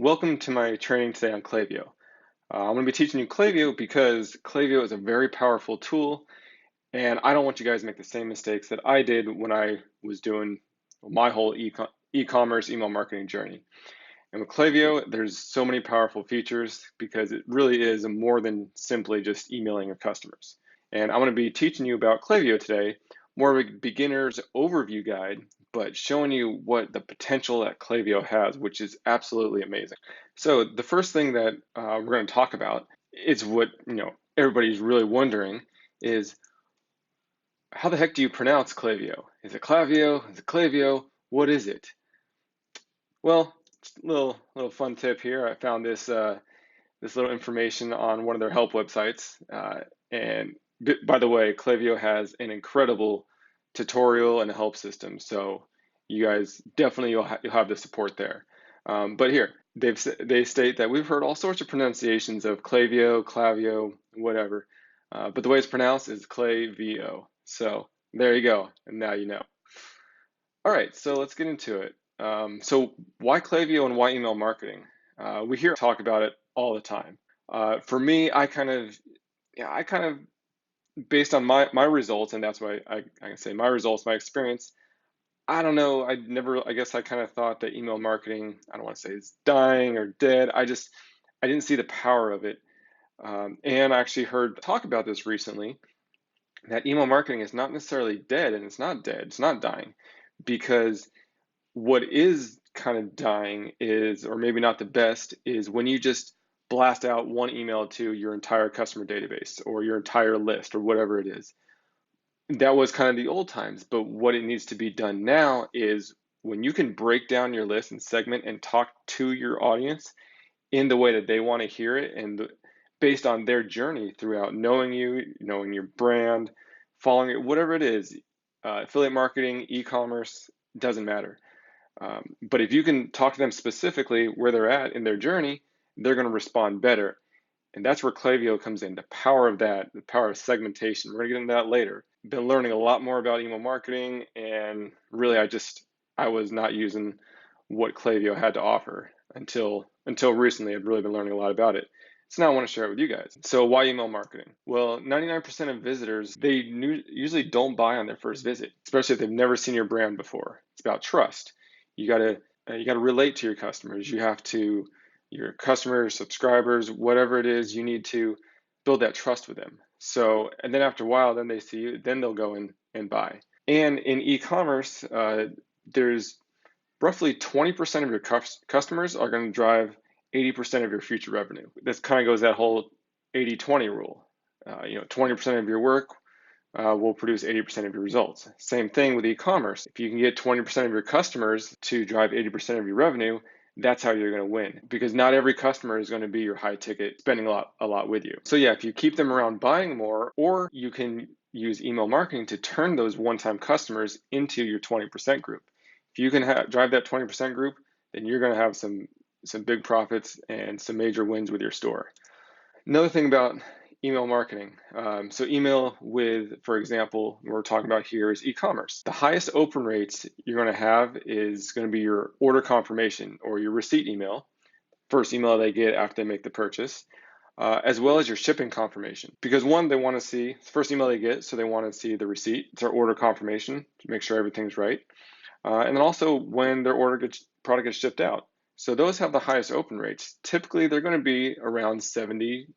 Welcome to my training today on Klaviyo. I'm going to be teaching you Klaviyo because Klaviyo is a very powerful tool, and I don't want you guys to make the same mistakes that I did when I was doing my whole e-commerce email marketing journey. And with Klaviyo, there's so many powerful features because it really is more than simply just emailing your customers. And I'm going to be teaching you about Klaviyo today, more of a beginner's overview guide, but showing you what the potential that Klaviyo has, which is absolutely amazing. So the first thing that we're going to talk about is what everybody's really wondering is, how the heck do you pronounce Klaviyo? Is it Klaviyo? Is it Klaviyo? What is it? Well, little fun tip here. I found this little information on one of their help websites, and by the way, Klaviyo has an incredible tutorial and a help system, so you guys definitely you'll have the support there. But here they state that we've heard all sorts of pronunciations of Klaviyo, whatever, but the way it's pronounced is Klaviyo. So there you go, and now you know. All right, so let's get into it. So why Klaviyo and why email marketing? We hear talk about it all the time. For me, I kind of based on my results, and that's why I can say my results, my experience. I don't know. I guess I kind of thought that email marketing, I don't want to say it's dying or dead. I didn't see the power of it. And I actually heard talk about this recently, that email marketing is not necessarily dead, and it's not dead. It's not dying, because what is kind of dying is, or maybe not the best, is when you just blast out one email to your entire customer database or your entire list or whatever it is. That was kind of the old times, but what it needs to be done now is when you can break down your list and segment and talk to your audience in the way that they want to hear it, and based on their journey throughout knowing you, knowing your brand, following it, whatever it is, affiliate marketing, e-commerce, doesn't matter. But if you can talk to them specifically where they're at in their journey, they're going to respond better. And that's where Klaviyo comes in, the power of that, the power of segmentation. We're going to get into that later. Been learning a lot more about email marketing, and really I was not using what Klaviyo had to offer until recently. I've really been learning a lot about it. So now I want to share it with you guys. So why email marketing? Well, 99% of visitors, they usually don't buy on their first visit, especially if they've never seen your brand before. It's about trust. You gotta relate to your customers. You have to, your customers, subscribers, whatever it is, you need to build that trust with them. So, and then after a while, then they see you, then they'll go in and buy. And in e-commerce, there's roughly 20% of your customers are going to drive 80% of your future revenue. This kind of goes that whole 80-20 rule. 20% of your work will produce 80% of your results. Same thing with e-commerce. If you can get 20% of your customers to drive 80% of your revenue, that's how you're going to win, because not every customer is going to be your high ticket spending a lot with you. So yeah, if you keep them around buying more, or you can use email marketing to turn those one-time customers into your 20% group. If you can drive that 20% group, then you're going to have some big profits and some major wins with your store. Another thing about email marketing. So email with, for example, what we're talking about here is e-commerce. The highest open rates you're going to have is going to be your order confirmation or your receipt email, first email they get after they make the purchase, as well as your shipping confirmation. Because one, they want to see, it's the first email they get, so they want to see the receipt. It's our order confirmation to make sure everything's right. And then also when their product gets shipped out. So those have the highest open rates. Typically, they're going to be around 70%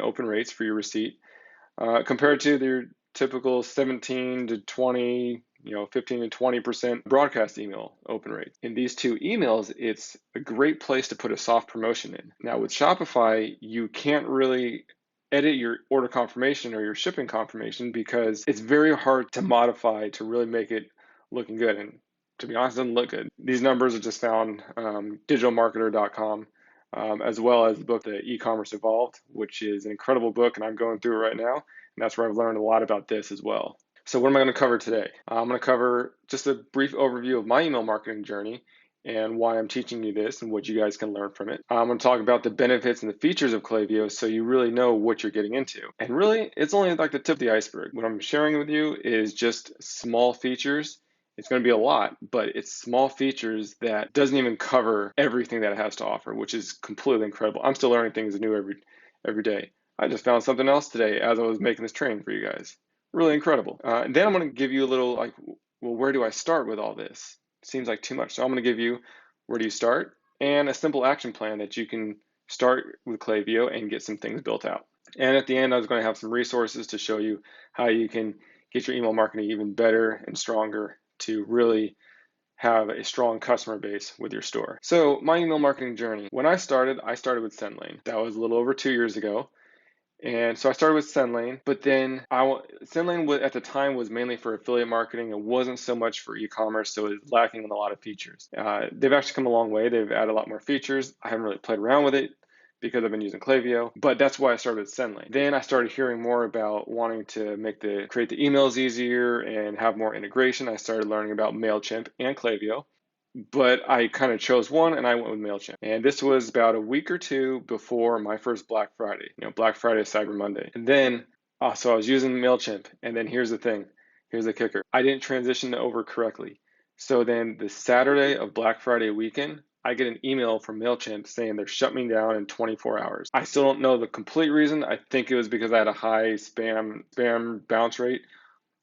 open rates for your receipt, compared to their typical 17 to 20, 15 to 20% broadcast email open rate. In these two emails, it's a great place to put a soft promotion in. Now with Shopify, you can't really edit your order confirmation or your shipping confirmation because it's very hard to modify to really make it looking good. And to be honest, it doesn't look good. These numbers are just found digitalmarketer.com, as well as the book, The eCommerce Evolved, which is an incredible book, and I'm going through it right now. And that's where I've learned a lot about this as well. So what am I going to cover today? I'm going to cover just a brief overview of my email marketing journey and why I'm teaching you this and what you guys can learn from it. I'm going to talk about the benefits and the features of Klaviyo so you really know what you're getting into. And really, it's only like the tip of the iceberg. What I'm sharing with you is just small features. It's going to be a lot, but it's small features that doesn't even cover everything that it has to offer, which is completely incredible. I'm still learning things new every day. I just found something else today as I was making this training for you guys. Really incredible. And then I'm going to give you a little like, well, where do I start with all this? Seems like too much. So I'm going to give you where do you start and a simple action plan that you can start with Klaviyo and get some things built out. And at the end, I was going to have some resources to show you how you can get your email marketing even better and stronger to really have a strong customer base with your store. So my email marketing journey, when I started with SendLane. That was a little over 2 years ago. And so I started with SendLane, but then SendLane at the time was mainly for affiliate marketing. It wasn't so much for e-commerce, so it was lacking in a lot of features. They've actually come a long way. They've added a lot more features. I haven't really played around with it because I've been using Klaviyo, but that's why I started with SendLane. Then I started hearing more about wanting to create the emails easier and have more integration. I started learning about MailChimp and Klaviyo. But I kind of chose one and I went with MailChimp. And this was about a week or two before my first Black Friday. Black Friday, Cyber Monday. And then, so I was using MailChimp. And then here's the thing. Here's the kicker. I didn't transition over correctly. So then the Saturday of Black Friday weekend, I get an email from MailChimp saying they're shutting me down in 24 hours. I still don't know the complete reason. I think it was because I had a high spam bounce rate.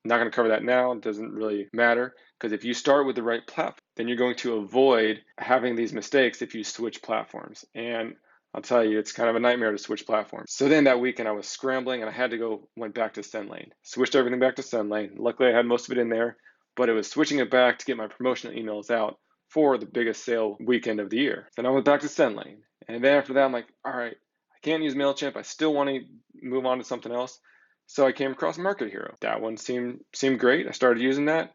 I'm not going to cover that now. It doesn't really matter because if you start with the right platform, then you're going to avoid having these mistakes if you switch platforms. And I'll tell you, it's kind of a nightmare to switch platforms. So then that weekend I was scrambling and I went back to SendLane. Switched everything back to SendLane. Luckily I had most of it in there, but it was switching it back to get my promotional emails out for the biggest sale weekend of the year. Then I went back to SendLane. And then after that, I'm like, all right, I can't use MailChimp. I still want to move on to something else. So I came across Market Hero. That one seemed great. I started using that.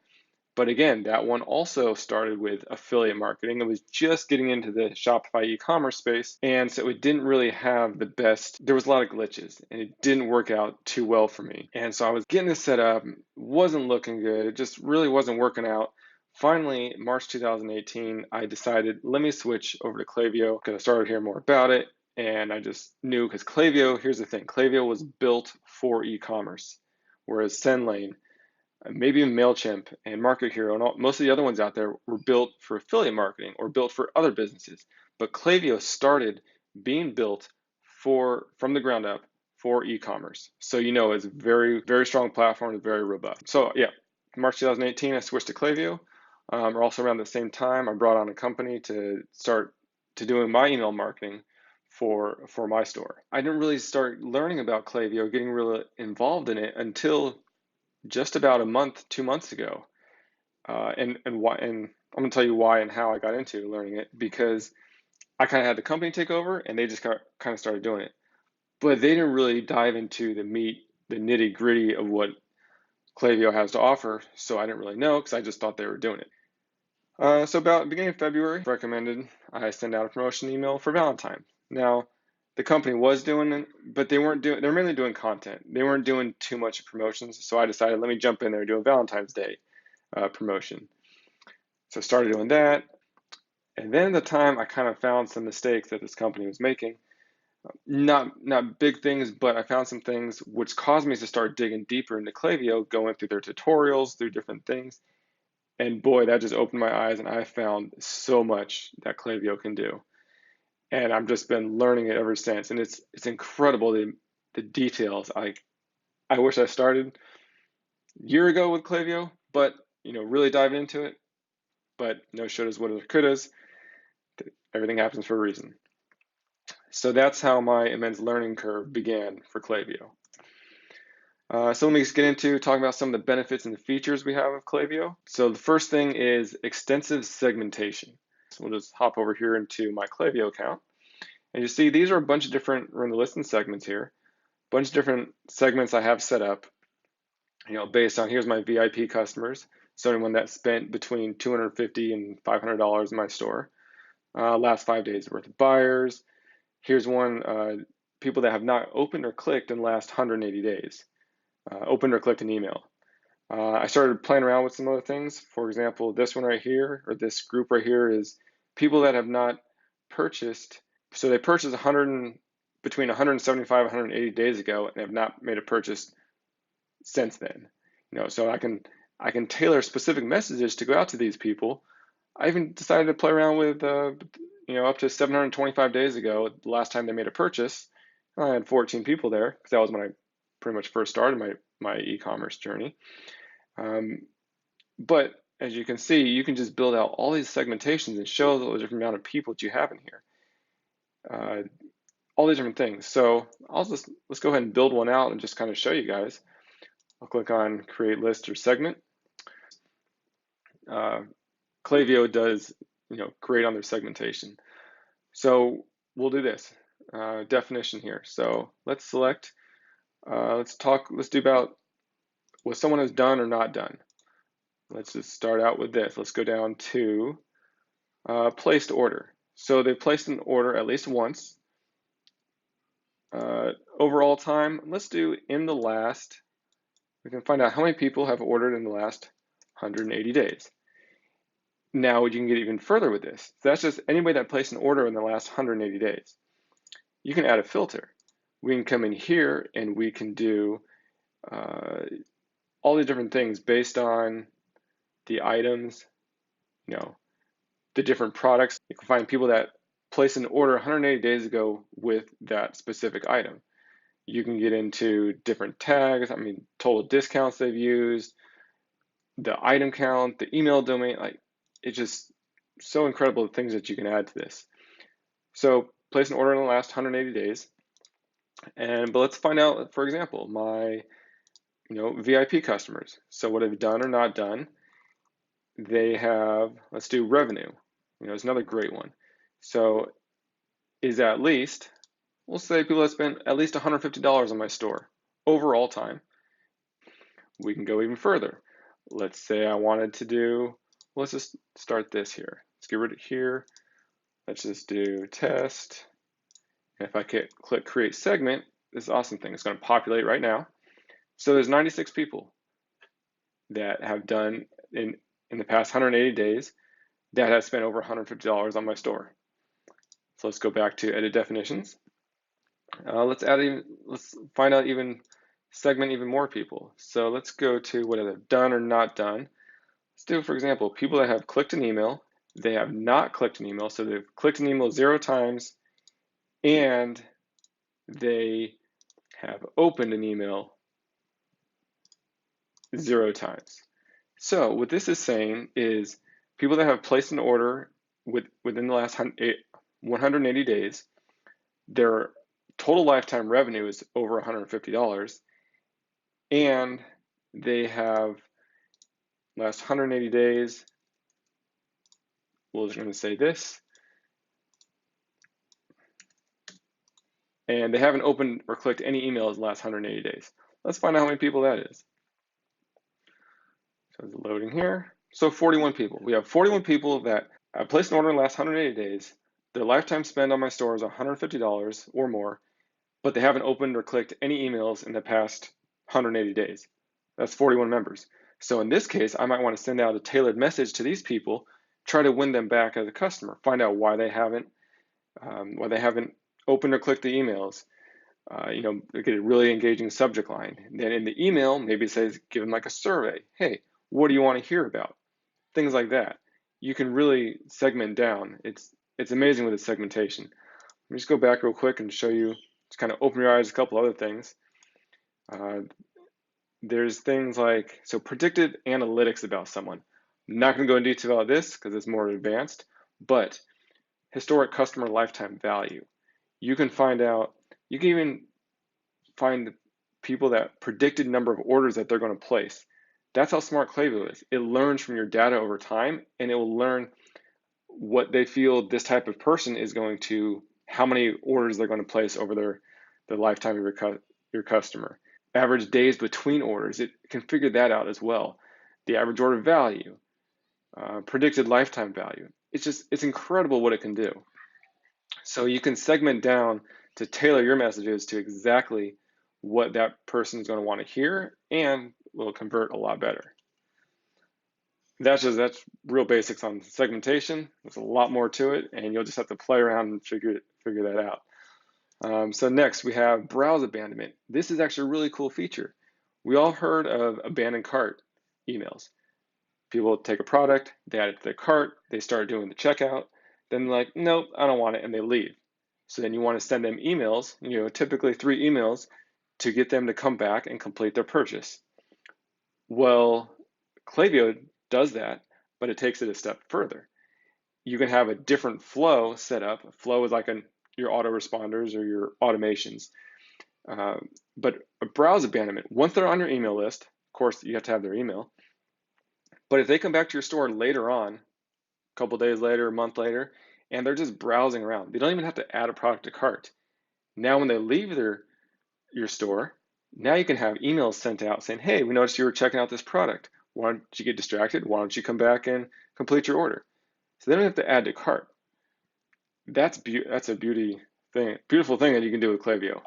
But again, that one also started with affiliate marketing. It was just getting into the Shopify e-commerce space. And so it didn't really have the best, there was a lot of glitches and it didn't work out too well for me. And so I was getting this set up, wasn't looking good. It just really wasn't working out. Finally, March 2018, I decided, let me switch over to Klaviyo because I started hearing more about it. And I just knew because Klaviyo, here's the thing, Klaviyo was built for e-commerce, whereas SendLane, maybe even MailChimp and Market Hero and most of the other ones out there were built for affiliate marketing or built for other businesses. But Klaviyo started being built from the ground up for e-commerce. So it's a very, very strong platform, it's very robust. So yeah, March 2018, I switched to Klaviyo. Also around the same time, I brought on a company to start to doing my email marketing for my store. I didn't really start learning about Klaviyo, getting really involved in it until just about a month, 2 months ago. And why? And I'm gonna tell you why and how I got into learning it, because I kind of had the company take over and they just kind of started doing it, but they didn't really dive into the meat, the nitty gritty of what Klaviyo has to offer. So I didn't really know because I just thought they were doing it. So about the beginning of February, recommended I send out a promotion email for Valentine's. Now, the company was doing it, but they're mainly doing content. They weren't doing too much promotions. So I decided, let me jump in there and do a Valentine's Day promotion. So I started doing that. And then at the time, I kind of found some mistakes that this company was making. Not big things, but I found some things which caused me to start digging deeper into Klaviyo, going through their tutorials, through different things. And boy, that just opened my eyes, and I found so much that Klaviyo can do. And I've just been learning it ever since. And it's incredible, the details. I wish I started a year ago with Klaviyo, but really dive into it. But no shouldas, wouldas, or couldas. Everything happens for a reason. So that's how my immense learning curve began for Klaviyo. So let me just get into talking about some of the benefits and the features we have of Klaviyo. So the first thing is extensive segmentation. So we'll just hop over here into my Klaviyo account. And you see these are a bunch of different, we're in the listing segments here, a bunch of different segments I have set up, based on here's my VIP customers. So anyone that spent between $250 and $500 in my store. Last 5 days worth of buyers. Here's one, people that have not opened or clicked in the last 180 days. Opened or clicked an email. I started playing around with some other things. For example, this one right here, or this group right here, is people that have not purchased. So they purchased between 175 and 180 days ago and have not made a purchase since then. So I can tailor specific messages to go out to these people. I even decided to play around with, up to 725 days ago, the last time they made a purchase, I had 14 people there because that was when I pretty much first started my e-commerce journey. But as you can see, you can just build out all these segmentations and show the different amount of people that you have in here. All these different things. So let's go ahead and build one out and just kind of show you guys. I'll click on create list or segment. Klaviyo does great on their segmentation. So we'll do this definition here. So let's select. Let's do about what someone has done or not done. Let's just start out with this. Let's go down to placed order. So they've placed an order at least once. Overall time, let's do in the last. We can find out how many people have ordered in the last 180 days. Now you can get even further with this. So that's just anybody that placed an order in the last 180 days. You can add a filter. We can come in here and we can do all the different things based on the items, the different products. You can find people that placed an order 180 days ago with that specific item. You can get into different tags, total discounts they've used, the item count, the email domain, it's just so incredible the things that you can add to this. So place an order in the last 180 days. But let's find out, for example, my VIP customers. So what they've done or not done, they have, let's do revenue. It's another great one. So is at least, we'll say people that spent at least $150 on my store overall time. We can go even further. Let's say I wanted to do, let's just start this here. Let's get rid of here. Let's just do test. And if I click create segment, this awesome thing is going to populate right now. So there's 96 people that have done in the past 180 days that have spent over $150 on my store. So let's go back to edit definitions. Let's find out segment even more people. So let's go to what they've done or not done. Let's do, for example, people that have clicked an email, they have not clicked an email, so they've clicked an email 0 times, and they have opened an email 0 times. So what this is saying is people that have placed an order within the last 180 days, their total lifetime revenue is over $150, and they have last 180 days, we're just going to say this, and they haven't opened or clicked any emails in the last 180 days. Let's find out how many people that is. So it's loading here. So 41 people. We have 41 people that have placed an order in the last 180 days. Their lifetime spend on my store is $150 or more, but they haven't opened or clicked any emails in the past 180 days. That's 41 members. So in this case, I might want to send out a tailored message to these people, try to win them back as a customer, find out why they haven't opened or clicked the emails. Get a really engaging subject line. And then in the email, maybe it says, give them like a survey. Hey, what do you want to hear about? Things like that. You can really segment down. It's amazing with the segmentation. Let me just go back real quick and show you, just kind of open your eyes, a couple other things. There's things like, so predictive analytics about someone. I'm not going to go into detail about this because it's more advanced, but historic customer lifetime value. You can even find people that predicted number of orders that they're going to place. That's how smart Klaviyo is. It learns from your data over time, and it will learn what they feel this type of person is going to, how many orders they're going to place over the lifetime of your customer. Average days between orders, it can figure that out as well. The average order value, predicted lifetime value. It's incredible what it can do. So you can segment down to tailor your messages to exactly what that person is going to want to hear, and will convert a lot better. That's real basics on segmentation. There's a lot more to it, and you'll just have to play around and figure that out. So next we have browse abandonment. This is actually a really cool feature. We all heard of abandoned cart emails. People take a product, they add it to their cart, they start doing the checkout, then they're like, nope, I don't want it, and they leave. So then you want to send them emails, typically 3 emails to get them to come back and complete their purchase. Well, Klaviyo does that, but it takes it a step further. You can have a different flow set up. Flow is like your autoresponders or your automations. But a browse abandonment, once they're on your email list, of course, you have to have their email. But if they come back to your store later on, a couple days later, a month later, and they're just browsing around, they don't even have to add a product to cart. Now, when they leave your store, now you can have emails sent out saying, hey, we noticed you were checking out this product. Why don't you get distracted? Why don't you come back and complete your order? So they don't have to add to cart. That's a beautiful thing that you can do with Klaviyo.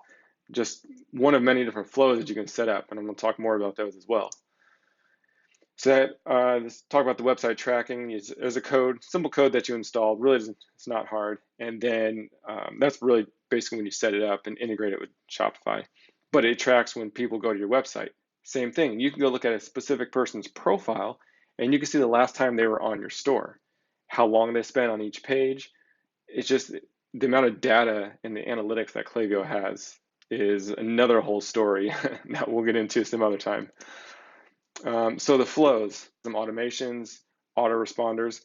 Just one of many different flows that you can set up, and I'm going to talk more about those as well. So let's talk about the website tracking. There's a simple code that you install. Really, it's not hard. And then that's really basically when you set it up and integrate it with Shopify. But it tracks when people go to your website. Same thing. You can go look at a specific person's profile, and you can see the last time they were on your store, how long they spent on each page. It's just the amount of data and the analytics that Klaviyo has is another whole story that we'll get into some other time. So the flows, some automations, autoresponders,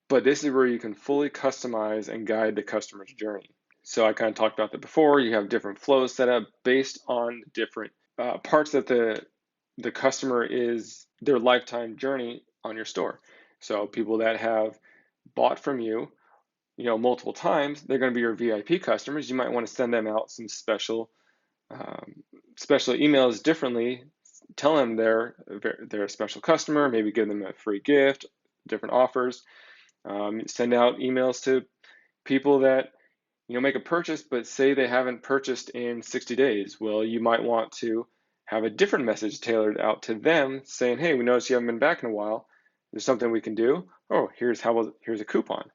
but this is where you can fully customize and guide the customer's journey. So I kind of talked about that before. You have different flows set up based on different parts that the customer is their lifetime journey on your store. So people that have bought from you, multiple times, they're going to be your VIP customers. You might want to send them out some special emails differently. Tell them they're a special customer, maybe give them a free gift, different offers. Send out emails to people that make a purchase but say they haven't purchased in 60 days. Well, you might want to have a different message tailored out to them saying, hey, we noticed you haven't been back in a while. There's something we can do. Oh, here's a coupon.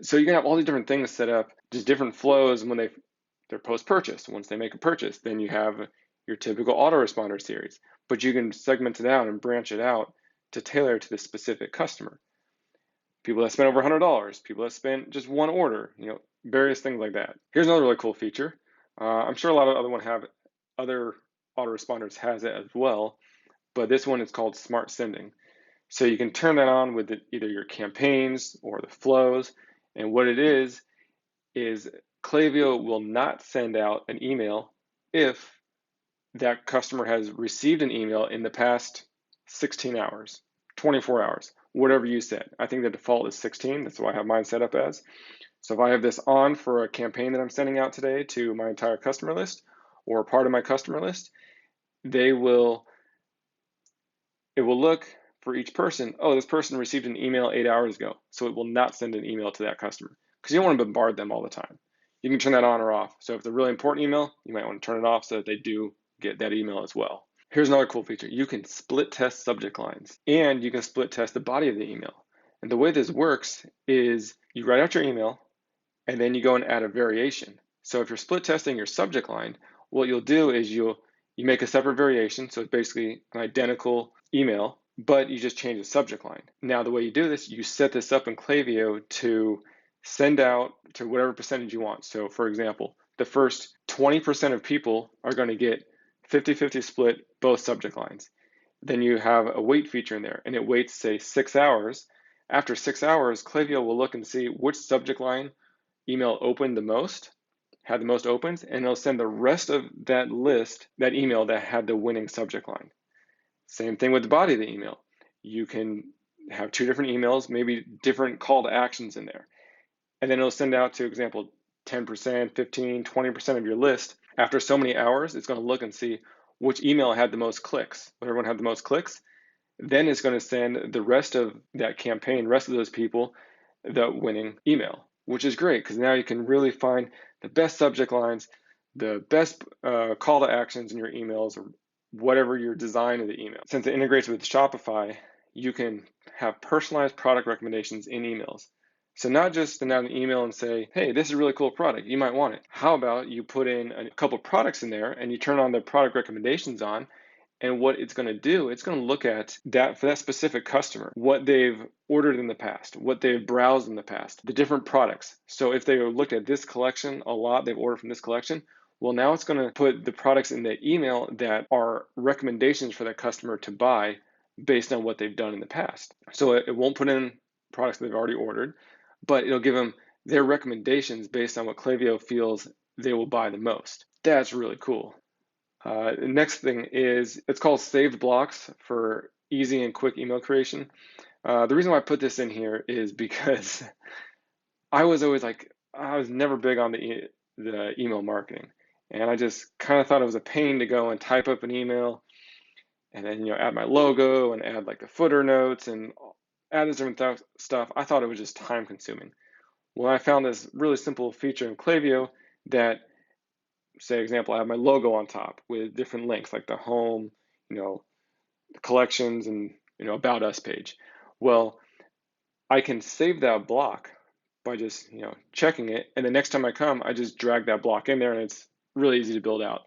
So you can have all these different things set up, just different flows when they're post-purchase. Once they make a purchase, then you have your typical autoresponder series, but you can segment it out and branch it out to tailor it to the specific customer. People that spent over $100, people that spent just one order, various things like that. Here's another really cool feature. I'm sure a lot of other autoresponders has it as well, but this one is called Smart Sending. So you can turn that on with either your campaigns or the flows. And what it is Klaviyo will not send out an email if that customer has received an email in the past 16 hours, 24 hours, whatever you set. I think the default is 16. That's what I have mine set up as. So if I have this on for a campaign that I'm sending out today to my entire customer list or part of my customer list, it will look for each person, oh, this person received an email 8 hours ago. So it will not send an email to that customer because you don't want to bombard them all the time. You can turn that on or off. So if it's a really important email, you might want to turn it off so that they do get that email as well. Here's another cool feature. You can split test subject lines and you can split test the body of the email. And the way this works is you write out your email and then you go and add a variation. So if you're split testing your subject line, what you'll do is you make a separate variation. So it's basically an identical email, but you just change the subject line. Now, the way you do this, you set this up in Klaviyo to send out to whatever percentage you want. So for example, the first 20% of people are going to get 50-50 split both subject lines. Then you have a wait feature in there and it waits, say, 6 hours. After 6 hours, Klaviyo will look and see which subject line email opened the most, had the most opens, and it'll send the rest of that list, that email that had the winning subject line. Same thing with the body of the email. You can have 2 different emails, maybe different call to actions in there. And then it'll send out to, example, 10%, 15, 20% of your list. After so many hours, it's going to look and see which email had the most clicks. When everyone had the most clicks, then it's going to send the rest of that campaign, rest of those people, the winning email, which is great because now you can really find the best subject lines, the best call to actions in your emails, or whatever your design of the email. Since it integrates with Shopify, you can have personalized product recommendations in emails. So not just send out an email and say, hey, this is a really cool product, you might want it. How about you put in a couple products in there and you turn on the product recommendations on, And what it's going to do, it's going to look at that for that specific customer, what they've ordered in the past, what they've browsed in the past, the different products. So if they looked at this collection a lot, they've ordered from this collection, well, now it's going to put the products in the email that are recommendations for that customer to buy based on what they've done in the past. So it won't put in products that they've already ordered, but it'll give them their recommendations based on what Klaviyo feels they will buy the most. That's really cool. The next thing is, it's called saved blocks for easy and quick email creation. The reason why I put this in here is because I was never big on the email marketing. And I just kind of thought it was a pain to go and type up an email and then, add my logo and add like the footer notes and add this different stuff. I thought it was just time consuming. Well, I found this really simple feature in Klaviyo that, say, example, I have my logo on top with different links like the home, the collections, and, about us page. Well, I can save that block by just, checking it. And the next time I come, I just drag that block in there and it's really easy to build out.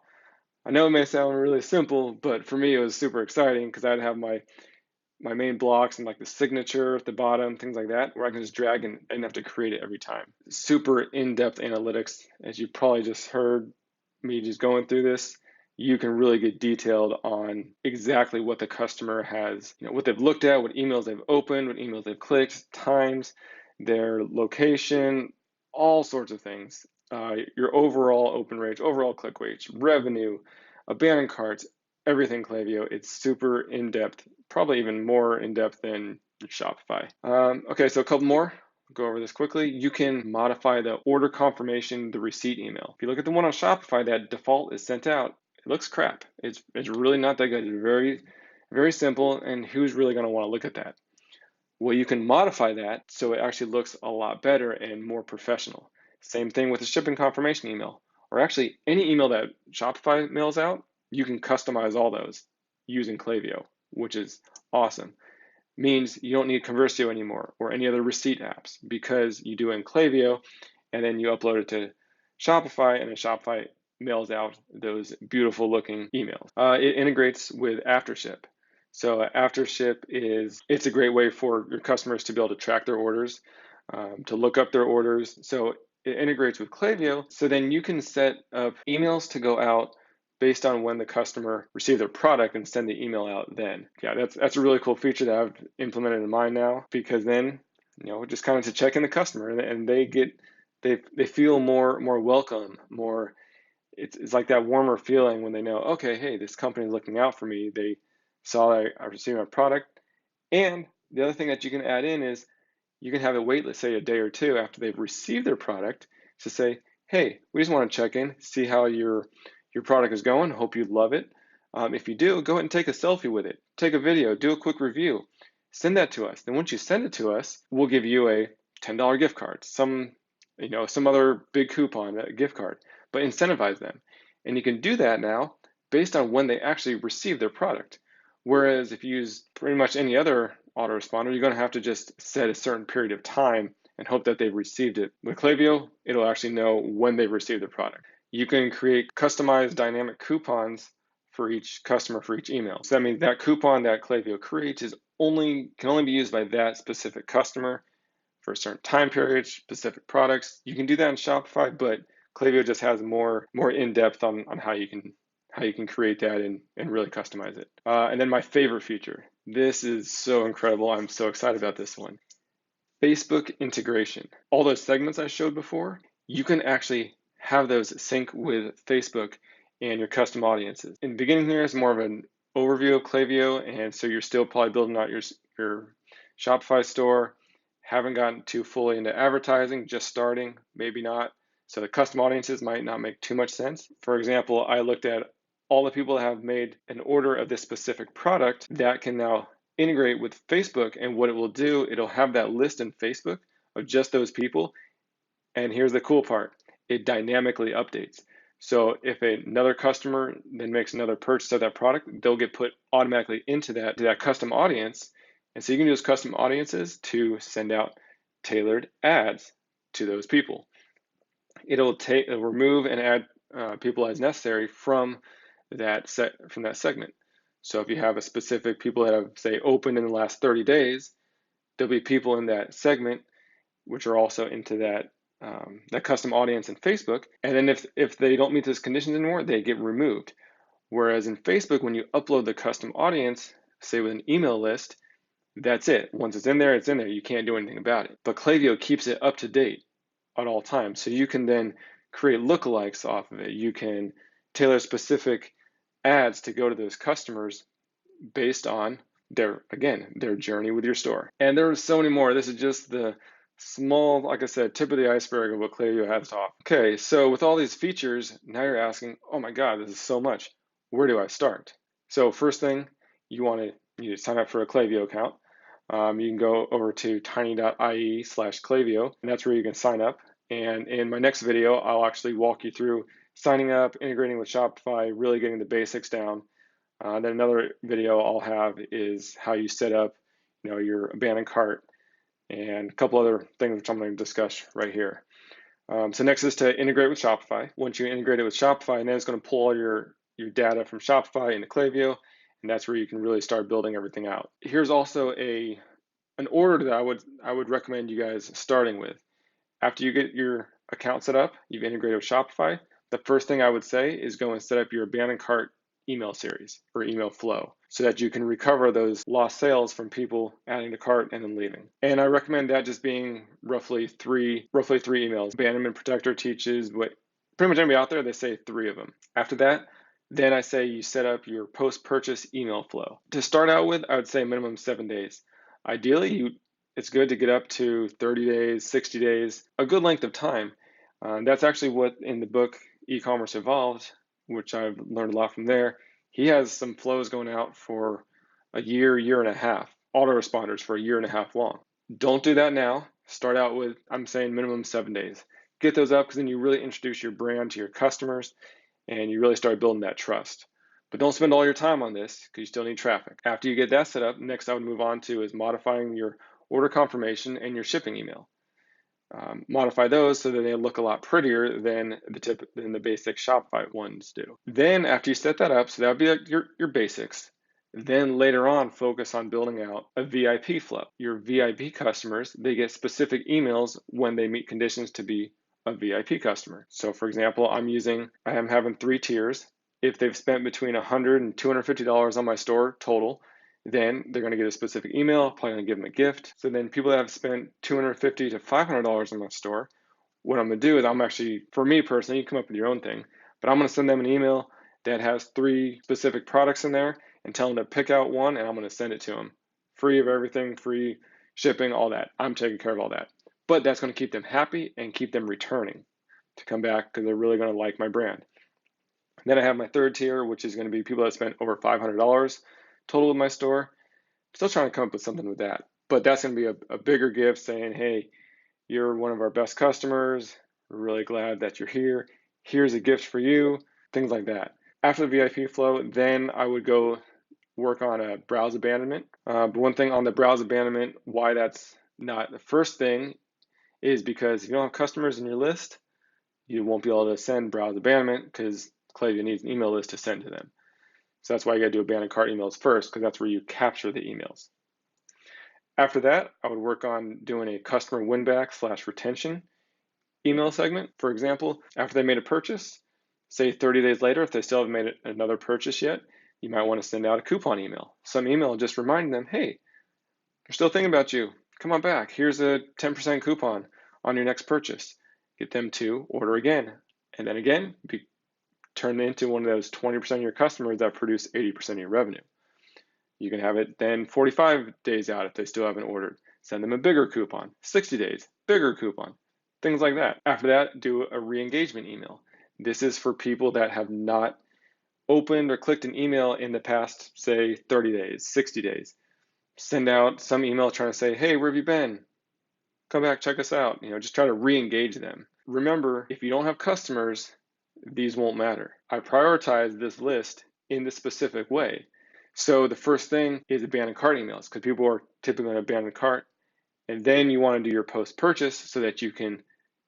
I know it may sound really simple, but for me, it was super exciting because I'd have my main blocks and like the signature at the bottom, things like that, where I can just drag and I didn't have to create it every time. Super in-depth analytics, as you probably just heard me just going through this. You can really get detailed on exactly what the customer has, what they've looked at, what emails they've opened, what emails they've clicked, times, their location, all sorts of things. Your overall open rates, overall click rates, revenue, abandoned carts, everything Klaviyo. It's super in-depth, probably even more in-depth than Shopify. Okay, so a couple more. Go over this quickly. You can modify the order confirmation, the receipt email. If you look at the one on Shopify, that default is sent out. It looks crap. It's really not that good. It's very, very simple, and who's really going to want to look at that? Well, you can modify that so it actually looks a lot better and more professional. Same thing with the shipping confirmation email, or actually any email that Shopify mails out, you can customize all those using Klaviyo, which is awesome. Means you don't need Conversio anymore or any other receipt apps because you do it in Klaviyo and then you upload it to Shopify and then Shopify mails out those beautiful looking emails. It integrates with AfterShip. So AfterShip it's a great way for your customers to be able to track their orders, to look up their orders. So it integrates with Klaviyo. So then you can set up emails to go out based on when the customer received their product and send the email out then. Yeah, that's a really cool feature that I've implemented in mine now, because then, just kind of to check in the customer and they feel more welcome, more, it's like that warmer feeling when they know, okay, hey, this company is looking out for me. They saw that I received my product. And the other thing that you can add in is you can have it wait, let's say a day or two after they've received their product to say, hey, we just want to check in, see how your product is going. Hope you love it. If you do, go ahead and take a selfie with it. Take a video, do a quick review, send that to us. Then once you send it to us, we'll give you a $10 gift card, some other big coupon, a gift card, but incentivize them. And you can do that now based on when they actually receive their product. Whereas if you use pretty much any other autoresponder, you're going to have to just set a certain period of time and hope that they've received it. With Klaviyo, it'll actually know when they've received the product. You can create customized dynamic coupons for each customer for each email. So that means that coupon that Klaviyo creates can only be used by that specific customer for a certain time period, specific products. You can do that in Shopify, but Klaviyo just has more in-depth on how you can create that and really customize it. And then my favorite feature. This is so incredible. I'm so excited about this one. Facebook integration. All those segments I showed before, you can actually have those sync with Facebook and your custom audiences. In the beginning here is more of an overview of Klaviyo, and so you're still probably building out your Shopify store, haven't gotten too fully into advertising, just starting, maybe not. So the custom audiences might not make too much sense. For example, I looked at all the people that have made an order of this specific product that can now integrate with Facebook, and what it will do, it'll have that list in Facebook of just those people. And here's the cool part, it dynamically updates. So if another customer then makes another purchase of that product, they'll get put automatically into that custom audience. And so you can use custom audiences to send out tailored ads to those people. It'll remove and add people as necessary from that segment. So if you have a specific people that have, say, opened in the last 30 days, there'll be people in that segment which are also into that custom audience in Facebook. And then if they don't meet those conditions anymore, they get removed. Whereas in Facebook, when you upload the custom audience, say with an email list, that's it. Once it's in there, it's in there. You can't do anything about it. But Klaviyo keeps it up to date at all times. So you can then create lookalikes off of it. You can tailor specific ads to go to those customers based on their journey with your store. And there are so many more. This is just the small, like I said, tip of the iceberg of what Klaviyo has to offer. Okay, so with all these features, now you're asking, oh my God, this is so much. Where do I start? So first thing, you need to sign up for a Klaviyo account. You can go over to tiny.ie/Klaviyo, and that's where you can sign up. And in my next video, I'll actually walk you through signing up, integrating with Shopify, really getting the basics down. Then another video I'll have is how you set up, your abandoned cart and a couple other things which I'm going to discuss right here. So next is to integrate with Shopify. Once you integrate it with Shopify, and then it's going to pull all your data from Shopify into Klaviyo, and that's where you can really start building everything out. Here's also an order that I would recommend you guys starting with. After you get your account set up, you've integrated with Shopify, the first thing I would say is go and set up your abandoned cart email series or email flow so that you can recover those lost sales from people adding to cart and then leaving. And I recommend that just being roughly three emails. Abandonment Protector teaches what pretty much anybody out there, they say 3 of them. After that, then I say you set up your post-purchase email flow. To start out with, I would say minimum 7 days. Ideally, it's good to get up to 30 days, 60 days, a good length of time. That's actually what in the book eCommerce Evolved, which I've learned a lot from there. He has some flows going out for a year and a half, autoresponders for a year and a half long. Don't do that now. Start out with, I'm saying minimum 7 days. Get those up because then you really introduce your brand to your customers and you really start building that trust. But don't spend all your time on this because you still need traffic. After you get that set up, next I would move on to is modifying your order confirmation and your shipping email. Modify those so that they look a lot prettier than the basic Shopify ones do. Then after you set that up, so that would be like your basics. Then later on, focus on building out a VIP flow. Your VIP customers, they get specific emails when they meet conditions to be a VIP customer. So for example, I am having 3 tiers. If they've spent between $100 and $250 on my store total, then they're going to get a specific email, probably going to give them a gift. So then people that have spent $250 to $500 in my store, what I'm going to do is I'm actually, for me personally, you come up with your own thing, but I'm going to send them an email that has 3 specific products in there and tell them to pick out one and I'm going to send it to them. Free of everything, free shipping, all that. I'm taking care of all that. But that's going to keep them happy and keep them returning to come back because they're really going to like my brand. Then I have my 3rd tier, which is going to be people that spent over $500 total with my store. Still trying to come up with something with that. But that's going to be a bigger gift saying, hey, you're one of our best customers. We're really glad that you're here. Here's a gift for you, things like that. After the VIP flow, then I would go work on a browse abandonment. But one thing on the browse abandonment, why that's not the first thing is because if you don't have customers in your list, you won't be able to send browse abandonment because Klaviyo needs an email list to send to them. So that's why you got to do abandoned cart emails first because that's where you capture the emails. After that, I would work on doing a customer win-back/retention email segment. For example, after they made a purchase, say 30 days later, if they still haven't made another purchase yet, you might want to send out a coupon email. Some email just reminding them, hey, we're still thinking about you. Come on back. Here's a 10% coupon on your next purchase. Get them to order again. And then again, turn it into one of those 20% of your customers that produce 80% of your revenue. You can have it then 45 days out if they still haven't ordered. Send them a bigger coupon. 60 days, bigger coupon. Things like that. After that, do a re-engagement email. This is for people that have not opened or clicked an email in the past, say, 30 days, 60 days. Send out some email trying to say, hey, where have you been? Come back, check us out. Just try to re-engage them. Remember, if you don't have customers, these won't matter. I prioritize this list in this specific way. So the first thing is abandoned cart emails because people are typically going to abandon cart. And then you want to do your post-purchase so that you can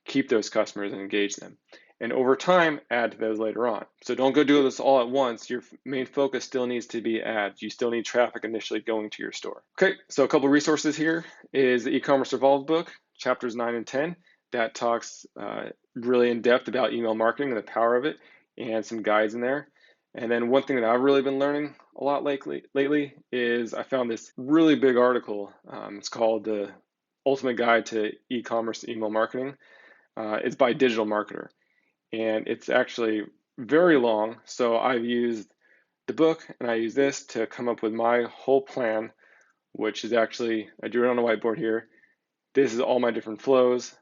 keep those customers and engage them. and over time, add to those later on. So don't go do this all at once. Your main focus still needs to be ads. You still need traffic initially going to your store. Okay, so a couple resources here is the e-commerce Evolved book, chapters 9 and 10. That talks really in depth about email marketing and the power of it, and some guides in there. And then one thing that I've really been learning a lot lately is I found this really big article. It's called The Ultimate Guide to E-commerce Email Marketing. It's by Digital Marketer, and it's actually very long. So I've used the book and I use this to come up with my whole plan, which is actually, I drew it on a whiteboard here. This is all my different flows,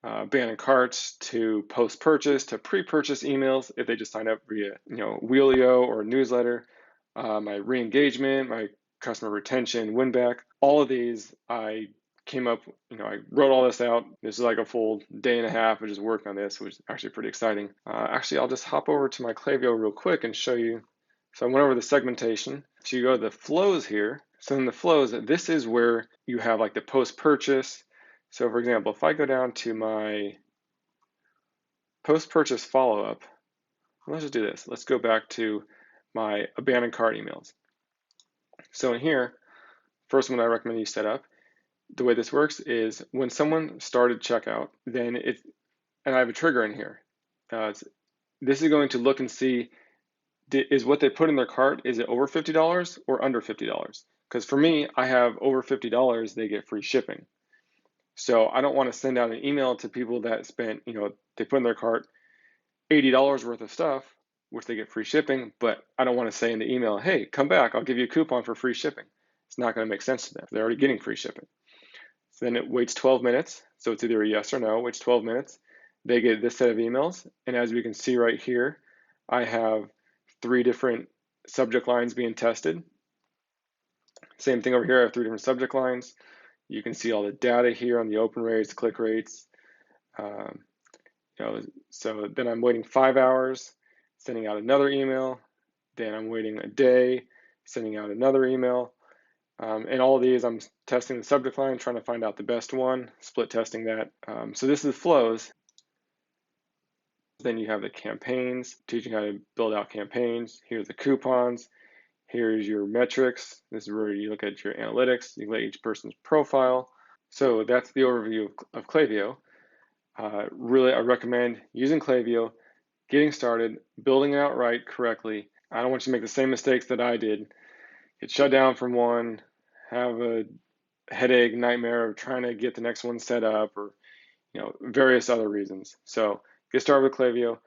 abandoned carts to post-purchase to pre-purchase emails if they just sign up via Wheelio or newsletter, my re-engagement, my customer retention, win back. All of these I came up, I wrote all this out. This is like a full day and a half of just working on this, which is actually pretty exciting. Actually, I'll just hop over to my Klaviyo real quick and show you. So I went over the segmentation. So you go to the flows here. So in the flows, this is where you have like the post-purchase. So for example, if I go down to my post-purchase follow-up, let's just do this. Let's go back to my abandoned cart emails. So in here, first one I recommend you set up, the way this works is when someone started checkout, then and I have a trigger in here. This is going to look and see, is what they put in their cart, is it over $50 or under $50? Because for me, I have over $50, they get free shipping. So I don't want to send out an email to people that spent, they put in their cart $80 worth of stuff, which they get free shipping, but I don't want to say in the email, hey, come back, I'll give you a coupon for free shipping. It's not going to make sense to them. They're already getting free shipping. So then it waits 12 minutes. So it's either a yes or no, waits 12 minutes. They get this set of emails. And as we can see right here, I have 3 different subject lines being tested. Same thing over here, I have 3 different subject lines. You can see all the data here on the open rates, click rates. So then I'm waiting 5 hours, sending out another email. Then I'm waiting a day, sending out another email. And all of these, I'm testing the subject line, trying to find out the best one, split testing that. So this is flows. Then you have the campaigns, teaching how to build out campaigns. Here's the coupons. Here's your metrics. This is where you look at your analytics. You look at each person's profile. So that's the overview of Klaviyo. Really, I recommend using Klaviyo, getting started, building it out right, correctly. I don't want you to make the same mistakes that I did. Get shut down from one, have a headache, nightmare of trying to get the next one set up, or various other reasons. So get started with Klaviyo,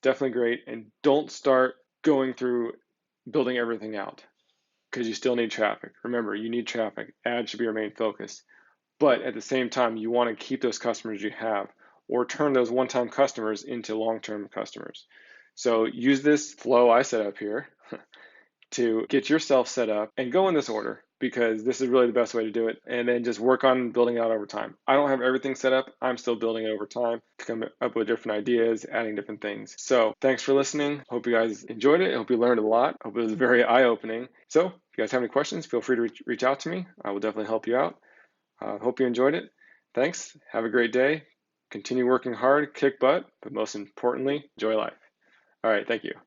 definitely great, and don't start going through building everything out because you still need traffic. Remember, you need traffic. Ads should be your main focus, but at the same time, you want to keep those customers you have or turn those one-time customers into long-term customers. So use this flow I set up here to get yourself set up and go in this order because this is really the best way to do it, and then just work on building it out over time. I don't have everything set up. I'm still building it over time, coming up with different ideas, adding different things. So thanks for listening. Hope you guys enjoyed it. I hope you learned a lot. Hope it was very eye-opening. So if you guys have any questions, feel free to reach out to me. I will definitely help you out. Hope you enjoyed it. Thanks. Have a great day. Continue working hard, kick butt, but most importantly, enjoy life. All right, thank you.